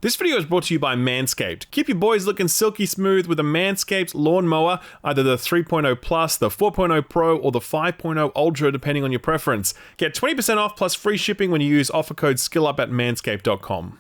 This video is brought to you by Manscaped. Keep your boys looking silky smooth with a Manscaped lawnmower, either the 3.0 Plus, the 4.0 Pro, or the 5.0 Ultra, depending on your preference. Get 20% off plus free shipping when you use offer code SKILLUP at manscaped.com.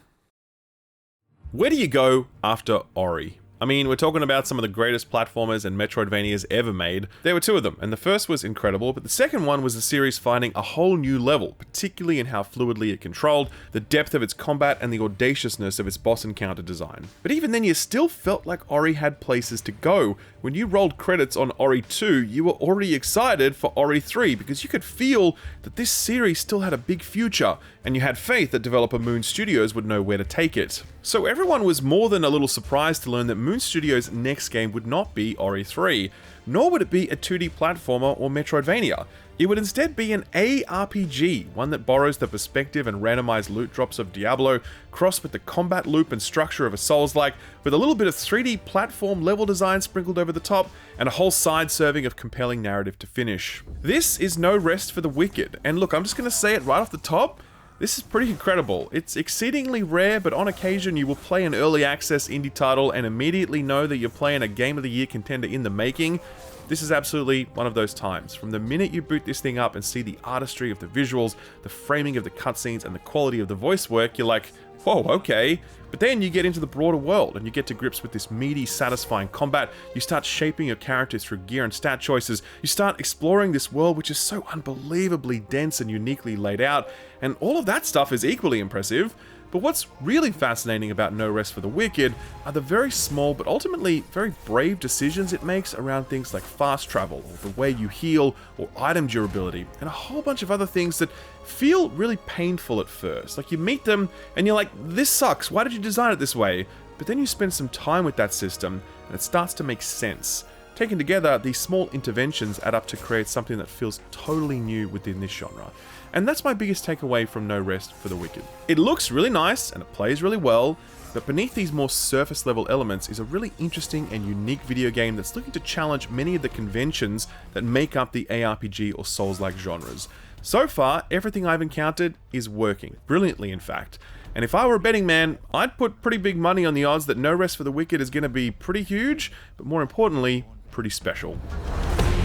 Where do you go after Ori? I mean, we're talking about some of the greatest platformers and Metroidvanias ever made. There were two of them, and the first was incredible, but the second one was the series finding a whole new level, particularly in how fluidly it controlled, the depth of its combat, and the audaciousness of its boss encounter design. But even then, you still felt like Ori had places to go. When you rolled credits on Ori 2, you were already excited for Ori 3, because you could feel that this series still had a big future, and you had faith that developer Moon Studios would know where to take it. So everyone was more than a little surprised to learn that Moon Studios' next game would not be Ori 3, nor would it be a 2D platformer or Metroidvania. It would instead be an aRPG, one that borrows the perspective and randomized loot drops of Diablo, crossed with the combat loop and structure of a Souls-like, with a little bit of 3D platform level design sprinkled over the top, and a whole side serving of compelling narrative to finish. This is no rest for the wicked, and look, I'm just going to say it right off the top, this is pretty incredible. It's exceedingly rare, but on occasion you will play an early access indie title and immediately know that you're playing a Game of the Year contender in the making. This is absolutely one of those times. From the minute you boot this thing up and see the artistry of the visuals, the framing of the cutscenes, and the quality of the voice work, you're like, whoa, okay. But then you get into the broader world and you get to grips with this meaty, satisfying combat. You start shaping your character through gear and stat choices. You start exploring this world which is so unbelievably dense and uniquely laid out. And all of that stuff is equally impressive. But what's really fascinating about No Rest for the Wicked are the very small but ultimately very brave decisions it makes around things like fast travel, or the way you heal, or item durability, and a whole bunch of other things that feel really painful at first. Like you meet them and you're like, this sucks, why did you design it this way? But then you spend some time with that system and it starts to make sense. Taken together, these small interventions add up to create something that feels totally new within this genre. And that's my biggest takeaway from No Rest for the Wicked. It looks really nice and it plays really well, but beneath these more surface level elements is a really interesting and unique video game that's looking to challenge many of the conventions that make up the aRPG or Souls-like genres. So far, everything I've encountered is working, brilliantly in fact. And if I were a betting man, I'd put pretty big money on the odds that No Rest for the Wicked is going to be pretty huge, but more importantly, pretty special.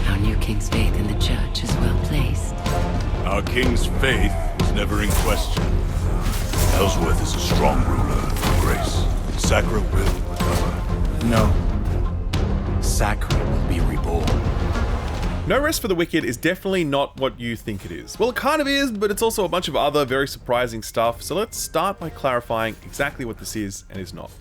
Our new king's faith in the church is well placed. Our king's faith is never in question. Ellsworth is a strong ruler of grace. Sacra will recover. No. Sacra will be reborn. No Rest for the Wicked is definitely not what you think it is. Well, it kind of is, but it's also a bunch of other very surprising stuff, so let's start by clarifying exactly what this is and is not.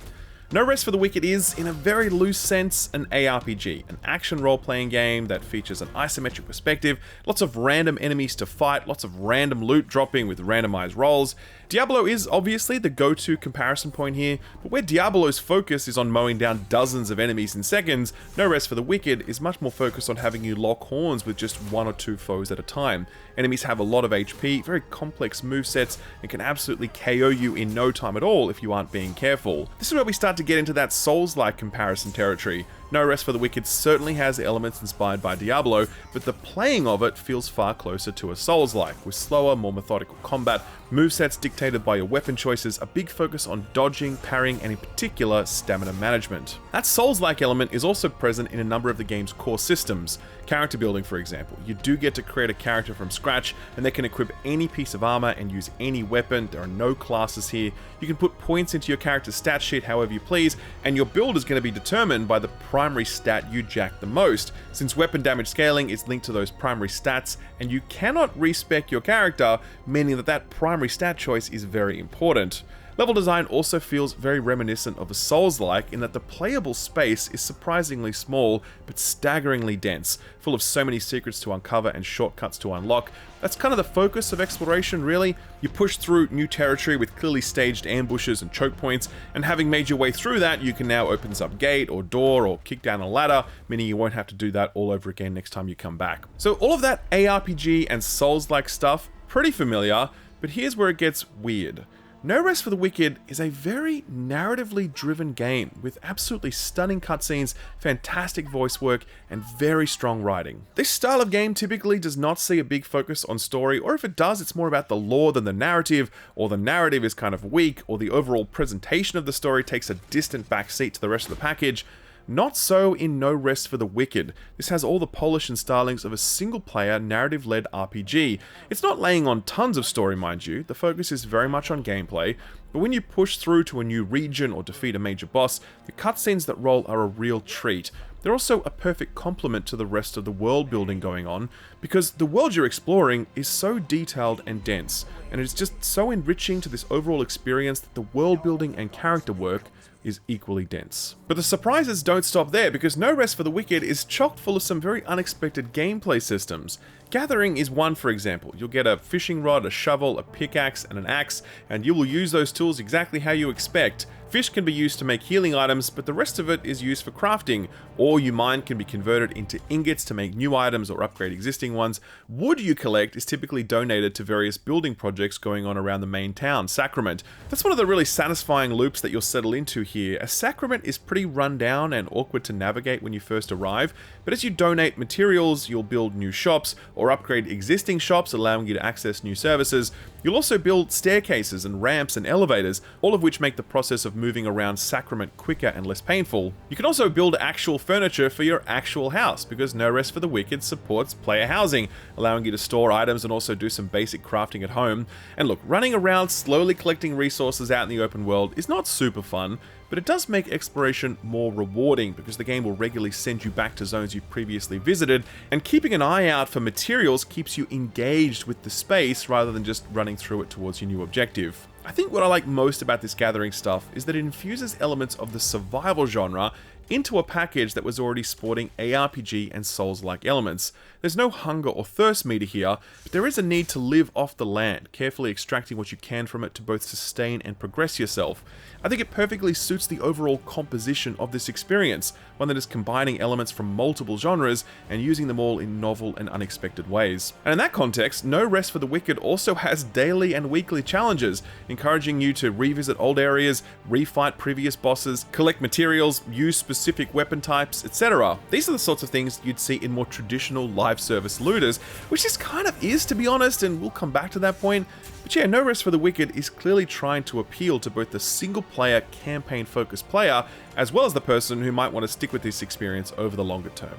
No Rest for the Wicked is, in a very loose sense, an aRPG, an action role-playing game that features an isometric perspective, lots of random enemies to fight, lots of random loot dropping with randomized rolls. Diablo is obviously the go-to comparison point here, but where Diablo's focus is on mowing down dozens of enemies in seconds, No Rest for the Wicked is much more focused on having you lock horns with just one or two foes at a time. Enemies have a lot of HP, very complex movesets, and can absolutely KO you in no time at all if you aren't being careful. This is where we start to get into that Souls-like comparison territory. No Rest for the Wicked certainly has elements inspired by Diablo, but the playing of it feels far closer to a Souls-like, with slower, more methodical combat, movesets dictated by your weapon choices, a big focus on dodging, parrying, and in particular, stamina management. That Souls-like element is also present in a number of the game's core systems. Character building, for example. You do get to create a character from scratch, and they can equip any piece of armor and use any weapon. There are no classes here. You can put points into your character's stat sheet however you please, and your build is going to be determined by the primary stat you jack the most, since weapon damage scaling is linked to those primary stats, and you cannot respec your character, meaning that that primary stat choice is very important. Level design also feels very reminiscent of a Souls-like in that the playable space is surprisingly small, but staggeringly dense, full of so many secrets to uncover and shortcuts to unlock. That's kind of the focus of exploration, really. You push through new territory with clearly staged ambushes and choke points, and having made your way through that, you can now open some gate or door or kick down a ladder, meaning you won't have to do that all over again next time you come back. So all of that aRPG and Souls-like stuff, pretty familiar, but here's where it gets weird. No Rest for the Wicked is a very narratively driven game with absolutely stunning cutscenes, fantastic voice work, and very strong writing. This style of game typically does not see a big focus on story, or if it does, it's more about the lore than the narrative, or the narrative is kind of weak, or the overall presentation of the story takes a distant backseat to the rest of the package. Not so in No Rest for the Wicked. This has all the polish and stylings of a single-player, narrative-led RPG. It's not laying on tons of story, mind you. The focus is very much on gameplay, but when you push through to a new region or defeat a major boss, the cutscenes that roll are a real treat. They're also a perfect complement to the rest of the world building going on, because the world you're exploring is so detailed and dense, and it's just so enriching to this overall experience that the world building and character work is equally dense. But the surprises don't stop there, because No Rest for the Wicked is chock full of some very unexpected gameplay systems. Gathering is one, for example. You'll get a fishing rod, a shovel, a pickaxe, and an axe, and you will use those tools exactly how you expect. Fish can be used to make healing items, but the rest of it is used for crafting. Ore you mine can be converted into ingots to make new items or upgrade existing ones. Wood you collect is typically donated to various building projects going on around the main town, Sacrament. That's one of the really satisfying loops that you'll settle into here, as Sacrament is pretty run down and awkward to navigate when you first arrive, but as you donate materials, you'll build new shops or upgrade existing shops, allowing you to access new services. You'll also build staircases and ramps and elevators, all of which make the process of moving around Sacrament quicker and less painful. You can also build actual furniture for your actual house, because No Rest for the Wicked supports player housing, allowing you to store items and also do some basic crafting at home. And look, running around slowly collecting resources out in the open world is not super fun, but it does make exploration more rewarding, because the game will regularly send you back to zones you previously visited, and keeping an eye out for materials keeps you engaged with the space rather than just running through it towards your new objective. I think what I like most about this gathering stuff is that it infuses elements of the survival genre into a package that was already sporting aRPG and Souls-like elements. There's no hunger or thirst meter here, but there is a need to live off the land, carefully extracting what you can from it to both sustain and progress yourself. I think it perfectly suits the overall composition of this experience, one that is combining elements from multiple genres and using them all in novel and unexpected ways. And in that context, No Rest for the Wicked also has daily and weekly challenges, encouraging you to revisit old areas, refight previous bosses, collect materials, use specific weapon types, etc. These are the sorts of things you'd see in more traditional live service looters, which this kind of is, to be honest, and we'll come back to that point. But yeah, No Rest for the Wicked is clearly trying to appeal to both the single-player, campaign-focused player, as well as the person who might want to stick with this experience over the longer term.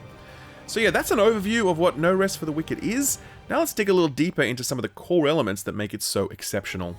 So yeah, that's an overview of what No Rest for the Wicked is. Now let's dig a little deeper into some of the core elements that make it so exceptional.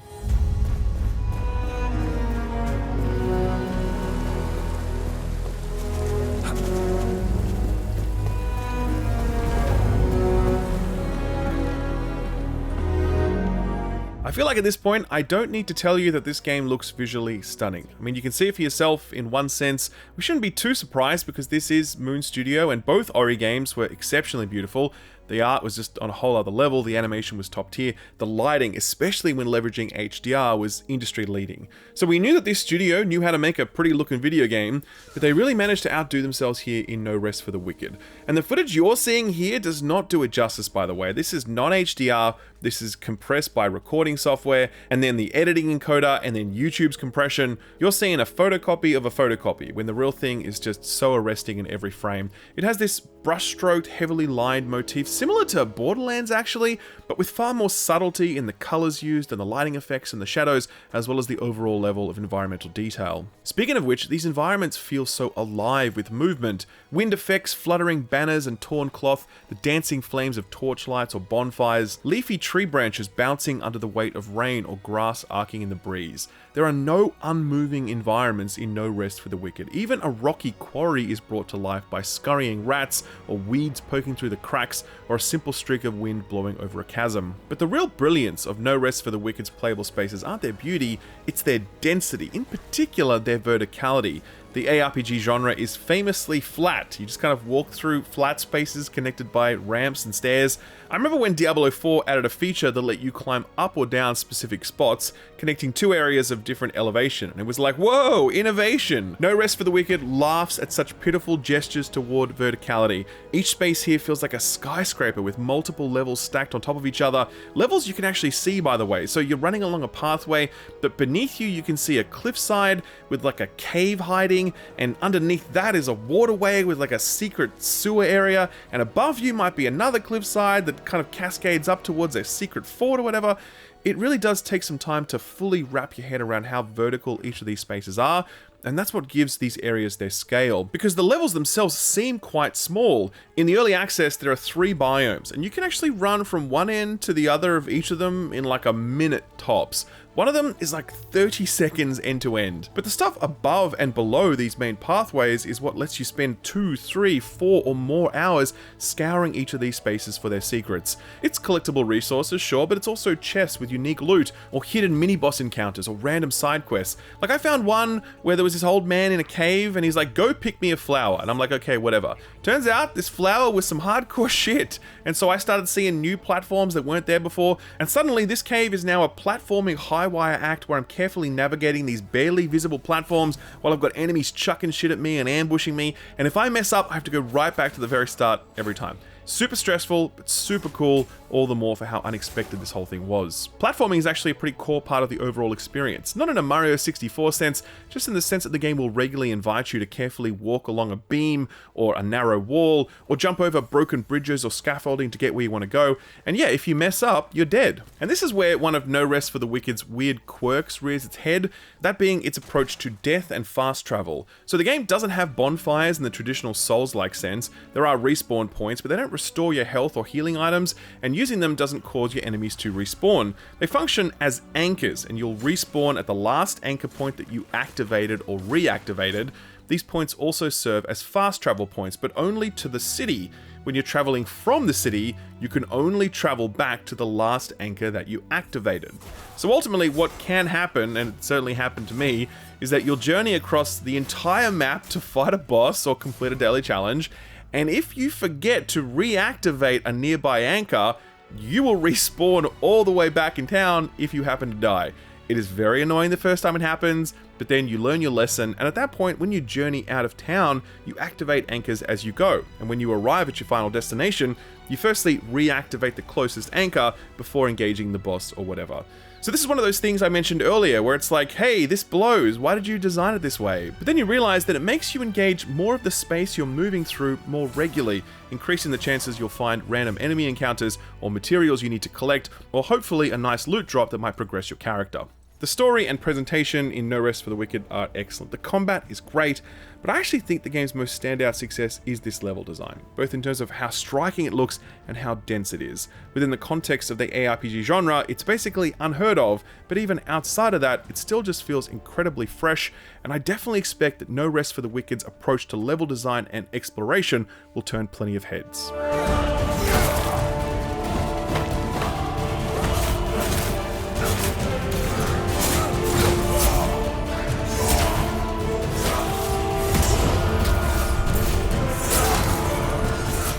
I feel like at this point, I don't need to tell you that this game looks visually stunning. I mean, you can see it for yourself in one sense. We shouldn't be too surprised, because this is Moon Studio, and both Ori games were exceptionally beautiful. The art was just on a whole other level, the animation was top tier, the lighting, especially when leveraging HDR, was industry leading. So we knew that this studio knew how to make a pretty looking video game, but they really managed to outdo themselves here in No Rest for the Wicked. And the footage you're seeing here does not do it justice, by the way. This is not HDR, this is compressed by recording software, and then the editing encoder, and then YouTube's compression. You're seeing a photocopy of a photocopy, when the real thing is just so arresting in every frame. It has this brushstroked, heavily lined motif, similar to Borderlands actually, but with far more subtlety in the colors used and the lighting effects and the shadows, as well as the overall level of environmental detail. Speaking of which, these environments feel so alive with movement. Wind effects, fluttering banners and torn cloth, the dancing flames of torchlights or bonfires, leafy tree branches bouncing under the weight of rain or grass arcing in the breeze. There are no unmoving environments in No Rest for the Wicked. Even a rocky quarry is brought to life by scurrying rats, or weeds poking through the cracks, or a simple streak of wind blowing over a chasm. But the real brilliance of No Rest for the Wicked's playable spaces aren't their beauty, it's their density, in particular their verticality. The aRPG genre is famously flat. You just kind of walk through flat spaces connected by ramps and stairs. I remember when Diablo 4 added a feature that let you climb up or down specific spots, connecting two areas of different elevation, and it was like, whoa, innovation! No Rest for the Wicked laughs at such pitiful gestures toward verticality. Each space here feels like a skyscraper with multiple levels stacked on top of each other. Levels you can actually see, by the way, so you're running along a pathway, but beneath you can see a cliffside with like a cave hiding, and underneath that is a waterway with like a secret sewer area, and above you might be another cliffside that kind of cascades up towards a secret fort or whatever. It really does take some time to fully wrap your head around how vertical each of these spaces are, and that's what gives these areas their scale, because the levels themselves seem quite small. In the early access, there are 3 biomes, and you can actually run from one end to the other of each of them in like a minute tops. One of them is like 30 seconds end to end. But the stuff above and below these main pathways is what lets you spend 2, 3, 4 or more hours scouring each of these spaces for their secrets. It's collectible resources, sure, but it's also chests with unique loot, or hidden mini-boss encounters, or random side quests. Like I found one where there was this old man in a cave and he's like, go pick me a flower. And I'm like, okay, whatever. Turns out this flower was some hardcore shit. And so I started seeing new platforms that weren't there before, and suddenly this cave is now a platforming high wire act where I'm carefully navigating these barely visible platforms while I've got enemies chucking shit at me and ambushing me, and if I mess up, I have to go right back to the very start every time. Super stressful, but super cool, all the more for how unexpected this whole thing was. Platforming is actually a pretty core part of the overall experience, not in a Mario 64 sense, just in the sense that the game will regularly invite you to carefully walk along a beam, or a narrow wall, or jump over broken bridges or scaffolding to get where you want to go, and yeah, if you mess up, you're dead. And this is where one of No Rest for the Wicked's weird quirks rears its head, that being its approach to death and fast travel. So the game doesn't have bonfires in the traditional Souls-like sense. There are respawn points, but they don't restore your health or healing items, and using them doesn't cause your enemies to respawn. They function as anchors, and you'll respawn at the last anchor point that you activated or reactivated. These points also serve as fast travel points, but only to the city. When you're traveling from the city, you can only travel back to the last anchor that you activated. So ultimately, what can happen, and it certainly happened to me, is that you'll journey across the entire map to fight a boss or complete a daily challenge, and if you forget to reactivate a nearby anchor, you will respawn all the way back in town if you happen to die. It is very annoying the first time it happens, but then you learn your lesson, and at that point, when you journey out of town, you activate anchors as you go, and when you arrive at your final destination, you firstly reactivate the closest anchor before engaging the boss or whatever. So this is one of those things I mentioned earlier, where it's like, hey, this blows, why did you design it this way? But then you realize that it makes you engage more of the space you're moving through more regularly, increasing the chances you'll find random enemy encounters or materials you need to collect, or hopefully a nice loot drop that might progress your character. The story and presentation in No Rest for the Wicked are excellent. The combat is great, but I actually think the game's most standout success is this level design, both in terms of how striking it looks and how dense it is. Within the context of the aRPG genre, it's basically unheard of, but even outside of that, it still just feels incredibly fresh, and I definitely expect that No Rest for the Wicked's approach to level design and exploration will turn plenty of heads.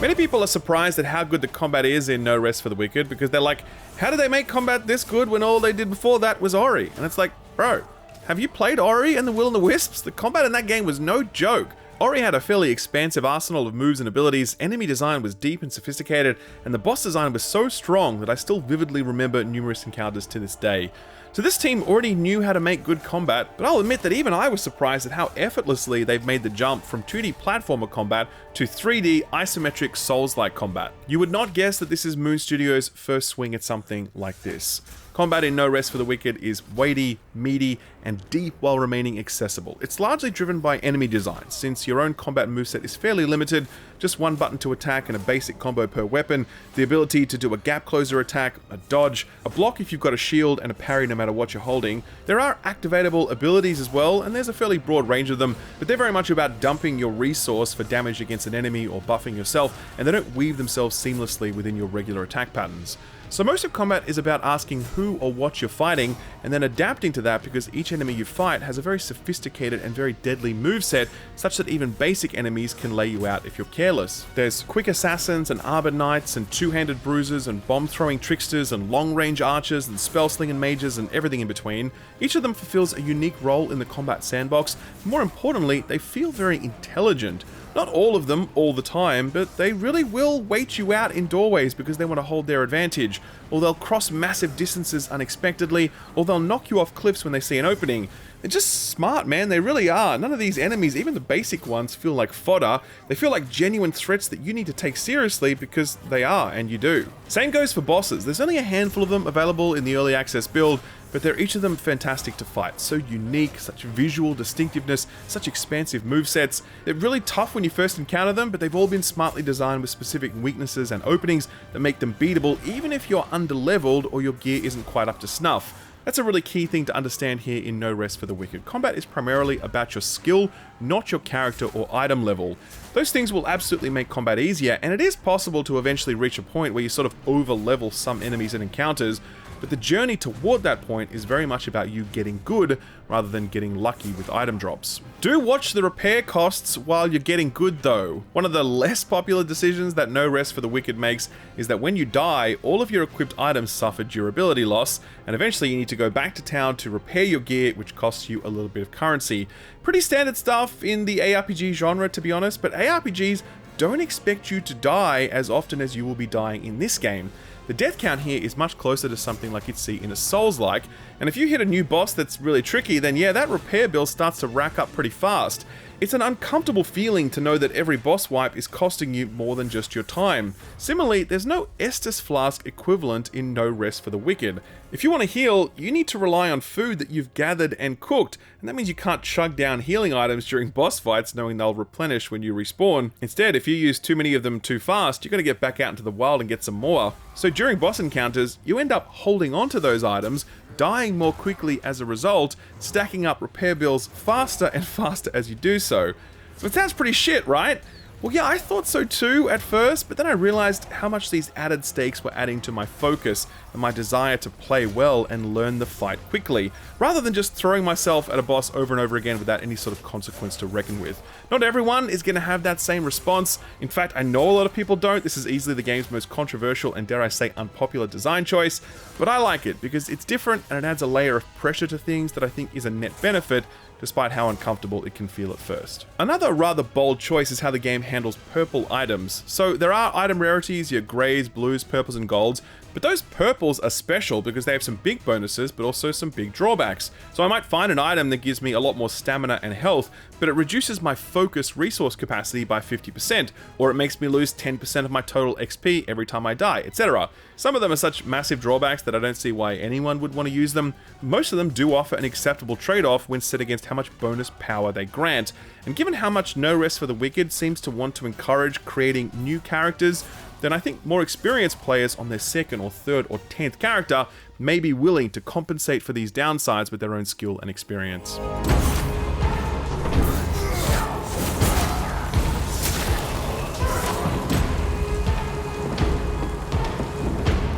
Many people are surprised at how good the combat is in No Rest for the Wicked, because they're like, how did they make combat this good when all they did before that was Ori? And it's like, bro, have you played Ori and the Will and the Wisps? The combat in that game was no joke. Ori had a fairly expansive arsenal of moves and abilities, enemy design was deep and sophisticated, and the boss design was so strong that I still vividly remember numerous encounters to this day. So this team already knew how to make good combat, but I'll admit that even I was surprised at how effortlessly they've made the jump from 2D platformer combat to 3D isometric Souls-like combat. You would not guess that this is Moon Studios' first swing at something like this. Combat in No Rest for the Wicked is weighty, meaty, and deep while remaining accessible. It's largely driven by enemy design, since your own combat moveset is fairly limited, just one button to attack and a basic combo per weapon, the ability to do a gap closer attack, a dodge, a block if you've got a shield, and a parry no matter what you're holding. There are activatable abilities as well, and there's a fairly broad range of them, but they're very much about dumping your resource for damage against an enemy or buffing yourself, and they don't weave themselves seamlessly within your regular attack patterns. So most of combat is about asking who or what you're fighting, and then adapting to that because each enemy you fight has a very sophisticated and very deadly moveset, such that even basic enemies can lay you out if you're careless. There's quick assassins and arbor knights and two-handed bruisers and bomb-throwing tricksters and long-range archers and spell-slinging mages and everything in between. Each of them fulfills a unique role in the combat sandbox. More importantly, they feel very intelligent. Not all of them all the time, but they really will wait you out in doorways because they want to hold their advantage, or they'll cross massive distances unexpectedly, or they'll knock you off cliffs when they see an opening. They're just smart, man, they really are. None of these enemies, even the basic ones, feel like fodder. They feel like genuine threats that you need to take seriously because they are, and you do. Same goes for bosses. There's only a handful of them available in the early access build, but they're each of them fantastic to fight. So unique, such visual distinctiveness, such expansive movesets. They're really tough when you first encounter them, but they've all been smartly designed with specific weaknesses and openings that make them beatable even if you're underleveled or your gear isn't quite up to snuff. That's a really key thing to understand here in No Rest for the Wicked. Combat is primarily about your skill, not your character or item level. Those things will absolutely make combat easier, and it is possible to eventually reach a point where you sort of over-level some enemies and encounters, but the journey toward that point is very much about you getting good rather than getting lucky with item drops. Do watch the repair costs while you're getting good though. One of the less popular decisions that No Rest for the Wicked makes is that when you die, all of your equipped items suffer durability loss, and eventually you need to go back to town to repair your gear, which costs you a little bit of currency. Pretty standard stuff in the aRPG genre, to be honest, but aRPGs don't expect you to die as often as you will be dying in this game. The death count here is much closer to something like you'd see in a Souls-like, and if you hit a new boss that's really tricky, then yeah, that repair bill starts to rack up pretty fast. It's an uncomfortable feeling to know that every boss wipe is costing you more than just your time. Similarly, there's no Estus Flask equivalent in No Rest for the Wicked. If you want to heal, you need to rely on food that you've gathered and cooked, and that means you can't chug down healing items during boss fights knowing they'll replenish when you respawn. Instead, if you use too many of them too fast, you're going to get back out into the wild and get some more. So during boss encounters, you end up holding on to those items, dying more quickly as a result, stacking up repair bills faster and faster as you do so. So it sounds pretty shit, right? Well, yeah, I thought so too at first, but then I realized how much these added stakes were adding to my focus and my desire to play well and learn the fight quickly, rather than just throwing myself at a boss over and over again without any sort of consequence to reckon with. Not everyone is going to have that same response. In fact, I know a lot of people don't. This is easily the game's most controversial and, dare I say, unpopular design choice, but I like it because it's different and it adds a layer of pressure to things that I think is a net benefit, despite how uncomfortable it can feel at first. Another rather bold choice is how the game handles purple items. So there are item rarities, your greys, blues, purples, and golds, but those purples are special because they have some big bonuses, but also some big drawbacks. So I might find an item that gives me a lot more stamina and health, but it reduces my focus resource capacity by 50%, or it makes me lose 10% of my total XP every time I die, etc. Some of them are such massive drawbacks that I don't see why anyone would want to use them. Most of them do offer an acceptable trade-off when set against how much bonus power they grant, and given how much No Rest for the Wicked seems to want to encourage creating new characters, then I think more experienced players on their second or third or 10th character may be willing to compensate for these downsides with their own skill and experience.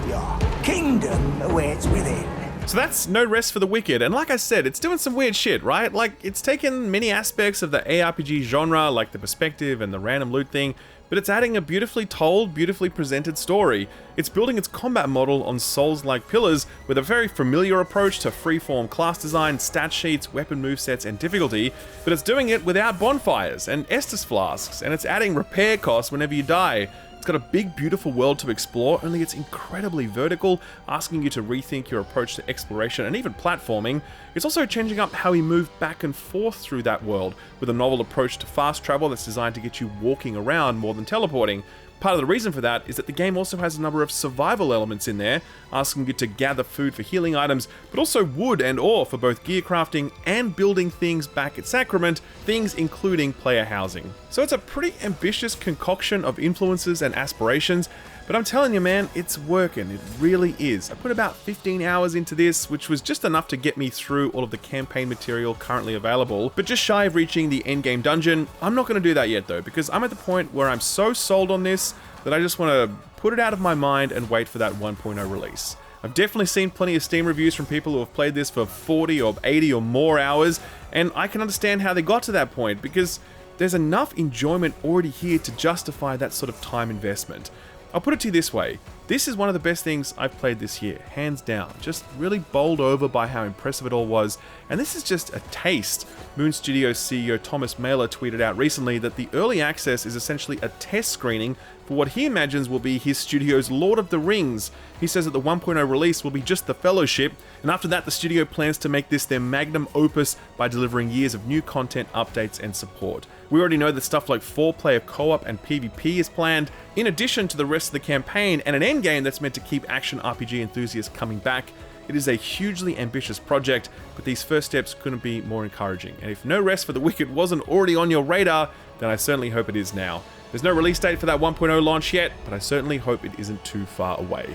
Your kingdom awaits within. So that's No Rest for the Wicked, and like I said, it's doing some weird shit, right? Like, it's taken many aspects of the aRPG genre, like the perspective and the random loot thing, but it's adding a beautifully told, beautifully presented story. It's building its combat model on Souls-like pillars with a very familiar approach to freeform class design, stat sheets, weapon movesets, and difficulty, but it's doing it without bonfires and Estus Flasks, and it's adding repair costs whenever you die. It's got a big, beautiful world to explore, only it's incredibly vertical, asking you to rethink your approach to exploration and even platforming. It's also changing up how we move back and forth through that world, with a novel approach to fast travel that's designed to get you walking around more than teleporting. Part of the reason for that is that the game also has a number of survival elements in there, asking you to gather food for healing items, but also wood and ore for both gear crafting and building things back at Sacrament, things including player housing. So it's a pretty ambitious concoction of influences and aspirations, but I'm telling you, man, it's working. It really is. I put about 15 hours into this, which was just enough to get me through all of the campaign material currently available, but just shy of reaching the endgame dungeon. I'm not going to do that yet though, because I'm at the point where I'm so sold on this, that I just want to put it out of my mind and wait for that 1.0 release. I've definitely seen plenty of Steam reviews from people who have played this for 40 or 80 or more hours, and I can understand how they got to that point, because there's enough enjoyment already here to justify that sort of time investment. I'll put it to you this way, this is one of the best things I've played this year, hands down. Just really bowled over by how impressive it all was, and this is just a taste. Moon Studios CEO Thomas Mailer tweeted out recently that the early access is essentially a test screening for what he imagines will be his studio's Lord of the Rings. He says that the 1.0 release will be just the Fellowship, and after that the studio plans to make this their magnum opus by delivering years of new content, updates and support. We already know that stuff like 4-player co-op and PvP is planned, in addition to the rest of the campaign and an endgame that's meant to keep action RPG enthusiasts coming back. It is a hugely ambitious project, but these first steps couldn't be more encouraging, and if No Rest for the Wicked wasn't already on your radar, then I certainly hope it is now. There's no release date for that 1.0 launch yet, but I certainly hope it isn't too far away.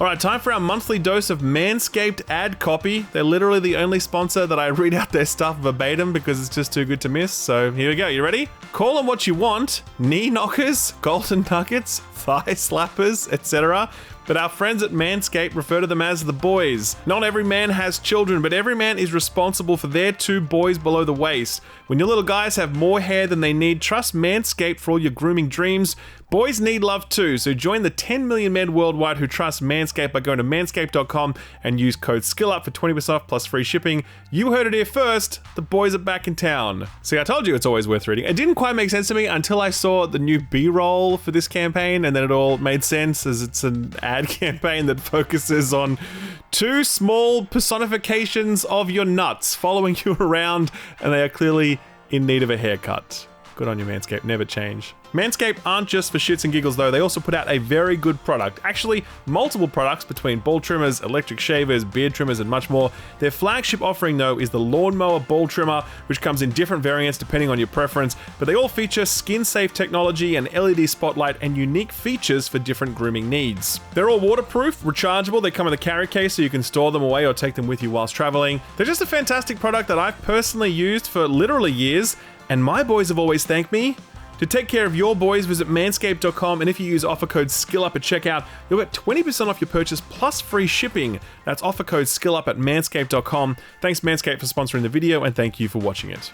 Alright, time for our monthly dose of Manscaped ad copy. They're literally the only sponsor that I read out their stuff verbatim because it's just too good to miss. So here we go, you ready? Call them what you want, knee knockers, golden nuggets, thigh slappers, etc. But our friends at Manscaped refer to them as the boys. Not every man has children, but every man is responsible for their 2 boys below the waist. When your little guys have more hair than they need, trust Manscaped for all your grooming dreams. Boys need love too, so join the 10 million men worldwide who trust Manscaped by going to manscaped.com and use code SKILLUP for 20% off plus free shipping. You heard it here first, the boys are back in town. See, I told you it's always worth reading. It didn't quite make sense to me until I saw the new B-roll for this campaign, and then it all made sense as it's an ad campaign that focuses on 2 small personifications of your nuts following you around, and they are clearly in need of a haircut. Good on you, Manscaped, never change. Manscaped aren't just for shits and giggles though, they also put out a very good product. Actually, multiple products between ball trimmers, electric shavers, beard trimmers, and much more. Their flagship offering though is the Lawnmower Ball Trimmer, which comes in different variants depending on your preference, but they all feature skin-safe technology, an LED spotlight, and unique features for different grooming needs. They're all waterproof, rechargeable, they come in a carry case so you can store them away or take them with you whilst traveling. They're just a fantastic product that I've personally used for literally years, and my boys have always thanked me. To take care of your boys, visit manscaped.com, and if you use offer code SKILLUP at checkout, you'll get 20% off your purchase plus free shipping. That's offer code SKILLUP at manscaped.com. Thanks Manscaped for sponsoring the video, and thank you for watching it.